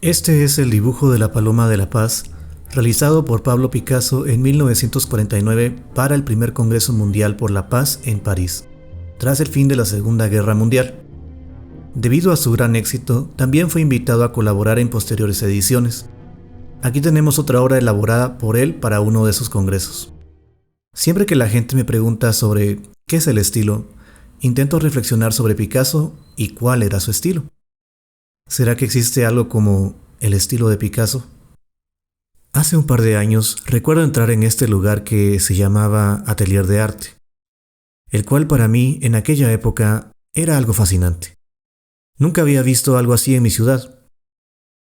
Este es el dibujo de la Paloma de la Paz, realizado por Pablo Picasso en 1949 para el primer Congreso Mundial por la Paz en París, tras el fin de la Segunda Guerra Mundial. Debido a su gran éxito, también fue invitado a colaborar en posteriores ediciones. Aquí tenemos otra obra elaborada por él para uno de sus congresos. Siempre que la gente me pregunta sobre qué es el estilo, intento reflexionar sobre Picasso y cuál era su estilo. ¿Será que existe algo como el estilo de Picasso? Hace un par de años recuerdo entrar en este lugar que se llamaba Atelier de Arte, el cual para mí en aquella época era algo fascinante. Nunca había visto algo así en mi ciudad.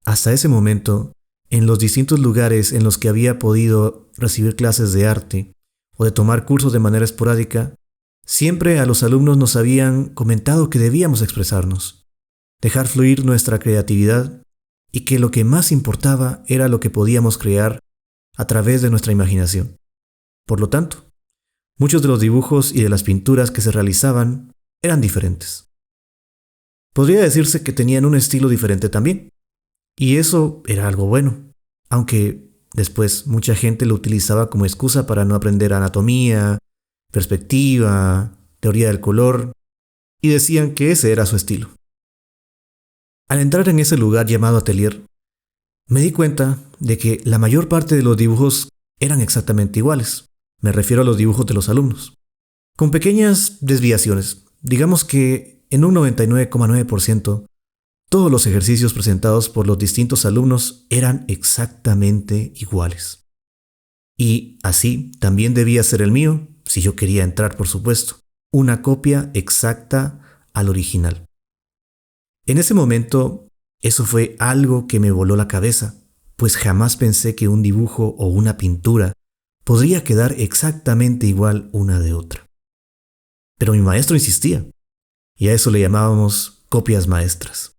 Hasta ese momento, en los distintos lugares en los que había podido recibir clases de arte o de tomar cursos de manera esporádica, siempre a los alumnos nos habían comentado que debíamos expresarnos, dejar fluir nuestra creatividad y que lo que más importaba era lo que podíamos crear a través de nuestra imaginación. Por lo tanto, muchos de los dibujos y de las pinturas que se realizaban eran diferentes. Podría decirse que tenían un estilo diferente también, y eso era algo bueno, aunque después mucha gente lo utilizaba como excusa para no aprender anatomía, perspectiva, teoría del color, y decían que ese era su estilo. Al entrar en ese lugar llamado atelier, me di cuenta de que la mayor parte de los dibujos eran exactamente iguales. Me refiero a los dibujos de los alumnos, con pequeñas desviaciones. Digamos que en un 99,9%, todos los ejercicios presentados por los distintos alumnos eran exactamente iguales. Y así también debía ser el mío, si yo quería entrar, por supuesto, una copia exacta al original. En ese momento, eso fue algo que me voló la cabeza, pues jamás pensé que un dibujo o una pintura podría quedar exactamente igual una de otra. Pero mi maestro insistía, y a eso le llamábamos copias maestras,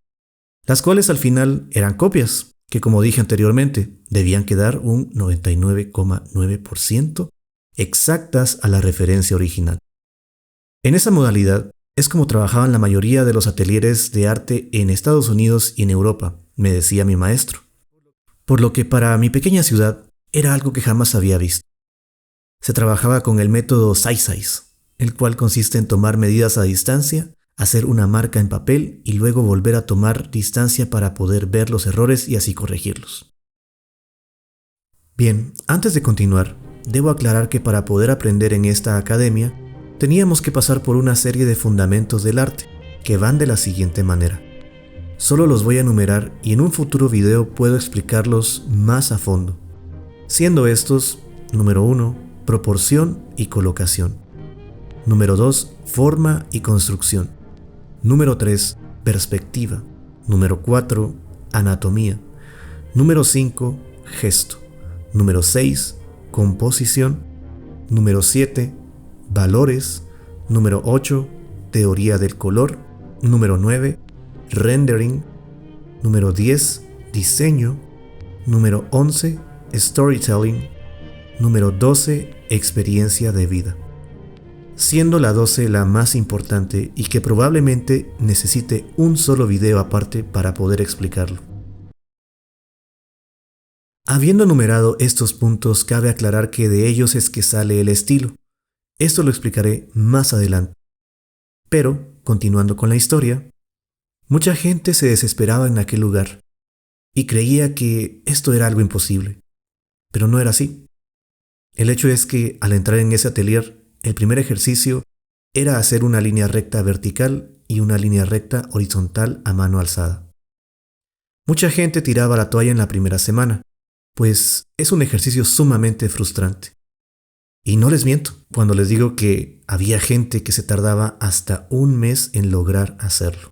las cuales al final eran copias, que como dije anteriormente, debían quedar un 99,9% exactas a la referencia original. En esa modalidad es como trabajaban la mayoría de los atelieres de arte en Estados Unidos y en Europa, me decía mi maestro. Por lo que para mi pequeña ciudad era algo que jamás había visto. Se trabajaba con el método Size, el cual consiste en tomar medidas a distancia, hacer una marca en papel y luego volver a tomar distancia para poder ver los errores y así corregirlos. Bien, antes de continuar, debo aclarar que para poder aprender en esta academia, teníamos que pasar por una serie de fundamentos del arte, que van de la siguiente manera. Solo los voy a enumerar y en un futuro video puedo explicarlos más a fondo. Siendo estos, número 1, proporción y colocación. Número 2, forma y construcción. Número 3, perspectiva. Número 4, anatomía. Número 5, gesto. Número 6, composición. Número 7, valores. Número 8, teoría del color. Número 9, rendering. Número 10, diseño. Número 11, storytelling. Número 12, experiencia de vida. Siendo la 12 la más importante y que probablemente necesite un solo video aparte para poder explicarlo. Habiendo numerado estos puntos, cabe aclarar que de ellos es que sale el estilo. Esto lo explicaré más adelante. Pero, continuando con la historia, mucha gente se desesperaba en aquel lugar y creía que esto era algo imposible. Pero no era así. El hecho es que al entrar en ese atelier, el primer ejercicio era hacer una línea recta vertical y una línea recta horizontal a mano alzada. Mucha gente tiraba la toalla en la primera semana, pues es un ejercicio sumamente frustrante. Y no les miento cuando les digo que había gente que se tardaba hasta un mes en lograr hacerlo.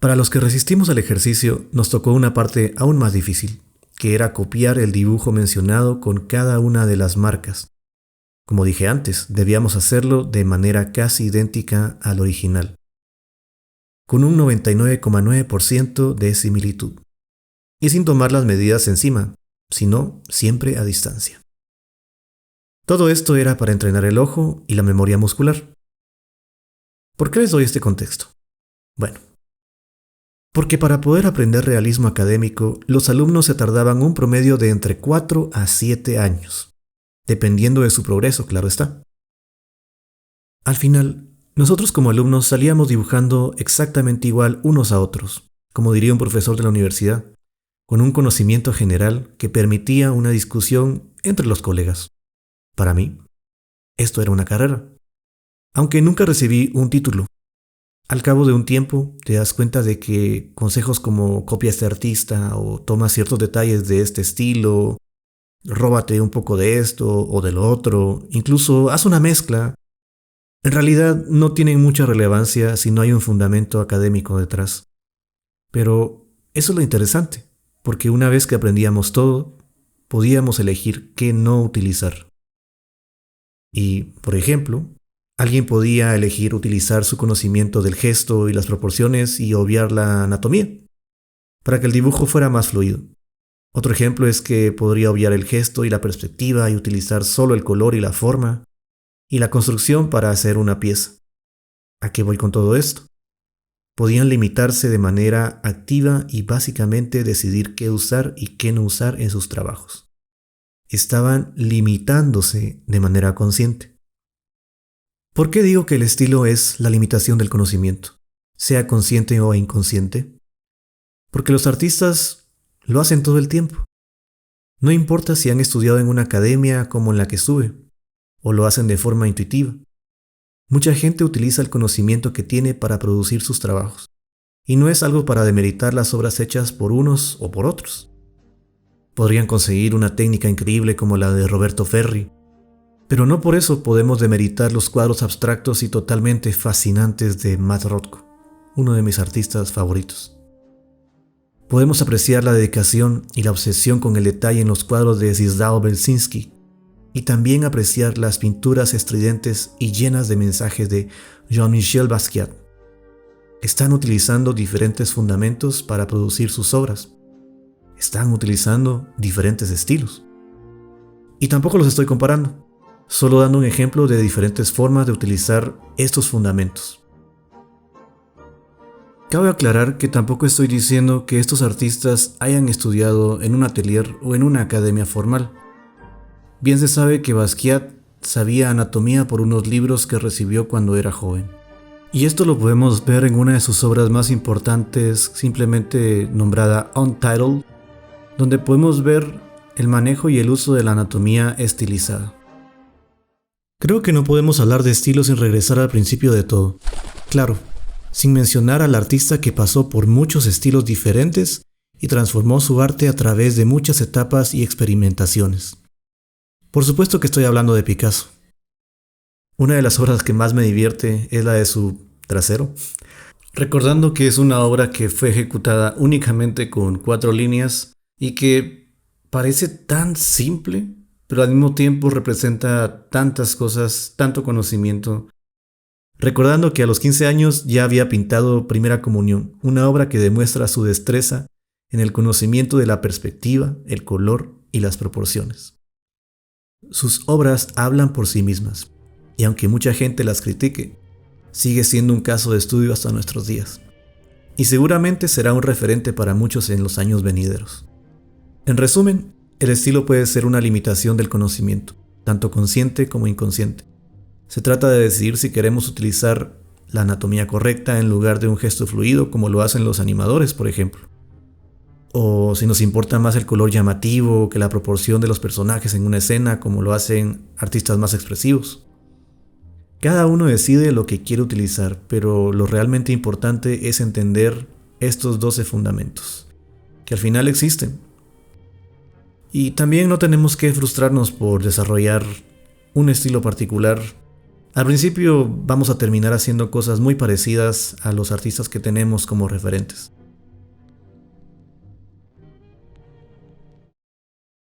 Para los que resistimos al ejercicio, nos tocó una parte aún más difícil, que era copiar el dibujo mencionado con cada una de las marcas. Como dije antes, debíamos hacerlo de manera casi idéntica al original, con un 99,9% de similitud, y sin tomar las medidas encima, sino siempre a distancia. Todo esto era para entrenar el ojo y la memoria muscular. ¿Por qué les doy este contexto? Bueno, Porque para poder aprender realismo académico, los alumnos se tardaban un promedio de entre 4 a 7 años, dependiendo de su progreso, claro está. Al final, nosotros como alumnos salíamos dibujando exactamente igual unos a otros, como diría un profesor de la universidad, con un conocimiento general que permitía una discusión entre los colegas. Para mí, esto era una carrera, aunque nunca recibí un título. Al cabo de un tiempo te das cuenta de que consejos como copia a este artista o toma ciertos detalles de este estilo, róbate un poco de esto o de lo otro, incluso haz una mezcla, en realidad no tienen mucha relevancia si no hay un fundamento académico detrás. Pero eso es lo interesante, porque una vez que aprendíamos todo, podíamos elegir qué no utilizar. Y, por ejemplo, alguien podía elegir utilizar su conocimiento del gesto y las proporciones y obviar la anatomía, para que el dibujo fuera más fluido. Otro ejemplo es que podría obviar el gesto y la perspectiva y utilizar solo el color y la forma, y la construcción para hacer una pieza. ¿A qué voy con todo esto? Podían limitarse de manera activa y básicamente decidir qué usar y qué no usar en sus trabajos. Estaban limitándose de manera consciente. ¿Por qué digo que el estilo es la limitación del conocimiento, sea consciente o inconsciente? Porque los artistas lo hacen todo el tiempo. No importa si han estudiado en una academia como en la que estuve, o lo hacen de forma intuitiva. Mucha gente utiliza el conocimiento que tiene para producir sus trabajos, y no es algo para demeritar las obras hechas por unos o por otros. Podrían conseguir una técnica increíble como la de Roberto Ferri, pero no por eso podemos demeritar los cuadros abstractos y totalmente fascinantes de Matt Rothko, uno de mis artistas favoritos. Podemos apreciar la dedicación y la obsesión con el detalle en los cuadros de Zdzisław Belsinski, y también apreciar las pinturas estridentes y llenas de mensajes de Jean-Michel Basquiat. Están utilizando diferentes fundamentos para producir sus obras. Están utilizando diferentes estilos. Y tampoco los estoy comparando, solo dando un ejemplo de diferentes formas de utilizar estos fundamentos. Cabe aclarar que tampoco estoy diciendo que estos artistas hayan estudiado en un atelier o en una academia formal. Bien se sabe que Basquiat sabía anatomía por unos libros que recibió cuando era joven. Y esto lo podemos ver en una de sus obras más importantes, simplemente nombrada Untitled, donde podemos ver el manejo y el uso de la anatomía estilizada. Creo que no podemos hablar de estilo sin regresar al principio de todo. Claro, sin mencionar al artista que pasó por muchos estilos diferentes y transformó su arte a través de muchas etapas y experimentaciones. Por supuesto que estoy hablando de Picasso. Una de las obras que más me divierte es la de su trasero, recordando que es una obra que fue ejecutada únicamente con 4 líneas y que parece tan simple, pero al mismo tiempo representa tantas cosas, tanto conocimiento. Recordando que a los 15 años ya había pintado Primera Comunión, una obra que demuestra su destreza en el conocimiento de la perspectiva, el color y las proporciones. Sus obras hablan por sí mismas, y aunque mucha gente las critique, sigue siendo un caso de estudio hasta nuestros días, y seguramente será un referente para muchos en los años venideros. En resumen, el estilo puede ser una limitación del conocimiento, tanto consciente como inconsciente. Se trata de decidir si queremos utilizar la anatomía correcta en lugar de un gesto fluido como lo hacen los animadores, por ejemplo. O si nos importa más el color llamativo que la proporción de los personajes en una escena como lo hacen artistas más expresivos. Cada uno decide lo que quiere utilizar, pero lo realmente importante es entender estos 12 fundamentos, que al final existen. Y también no tenemos que frustrarnos por desarrollar un estilo particular. Al principio vamos a terminar haciendo cosas muy parecidas a los artistas que tenemos como referentes.